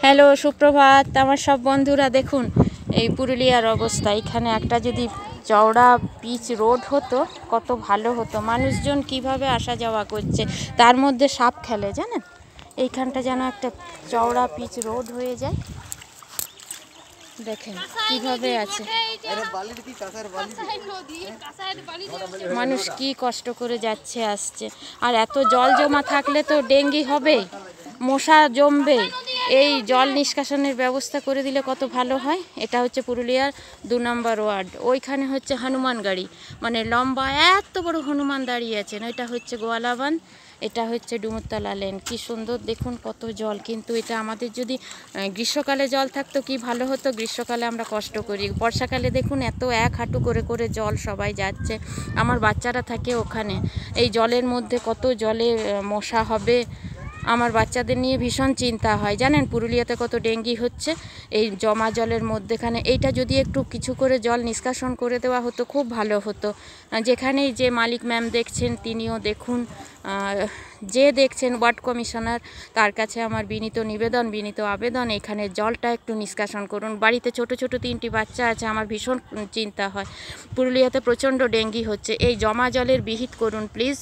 Hello, সুপ্রভাত আমার সব বন্ধুরা। দেখুন এই পুরুলিয়ার অবস্থা। এখানে একটা যদি চওড়া পিচ রোড হতো কত ভালো হতো। মানুষজন কিভাবে আসা যাওয়া করছে, তার মধ্যে সাপ খেলে জানেন। এইখানটা যেন একটা চওড়া পিচ রোড হয়ে যায়। দেখেন কিভাবে আছে, মানুষ কি কষ্ট করে যাচ্ছে আসছে। আর এত জল জমা থাকলে তো ডেঙ্গি হবেই, মশা জমবে। এই জল নিষ্কাশনের ব্যবস্থা করে দিলে কত ভালো হয়। এটা হচ্ছে পুরুলিয়ার 2 নম্বর ওয়ার্ড। ওইখানে হচ্ছে হনুমান গাড়ি, মানে লম্বা এত বড় হনুমান দাঁড়িয়ে আছেন। ওইটা হচ্ছে গোয়ালাবান, এটা হচ্ছে ডুমুরতলা লেন। কি সুন্দর দেখুন কত জল। কিন্তু এটা আমাদের যদি গ্রীষ্মকালে জল থাকতো কি ভালো হতো। গ্রীষ্মকালে আমরা কষ্ট করি, বর্ষাকালে দেখুন এত এক হাঁটু করে করে জল, সবাই যাচ্ছে। আমার বাচ্চারা থাকে ওখানে। এই জলের মধ্যে কত জলে মশা হবে। আমার বাচ্চাদের নিয়ে ভীষণ চিন্তা হয় জানেন। পুরুলিয়াতে কত ডেঙ্গি হচ্ছে এই জমা জলের মধ্যেখানে। এইটা যদি একটু কিছু করে জল নিষ্কাশন করে দেওয়া হতো খুব ভালো হতো। যেখানেই যে মালিক ম্যাম দেখছেন তিনিও দেখুন, যে দেখছেন ওয়ার্ড কমিশনার, তার কাছে আমার বিনীত নিবেদন, বিনীত আবেদন, এখানে জলটা একটু নিষ্কাশন করুন। বাড়িতে ছোট ছোট 3টি বাচ্চা আছে, আমার ভীষণ চিন্তা হয়। পুরুলিয়াতে প্রচণ্ড ডেঙ্গি হচ্ছে, এই জমা জলের বিহিত করুন প্লিজ।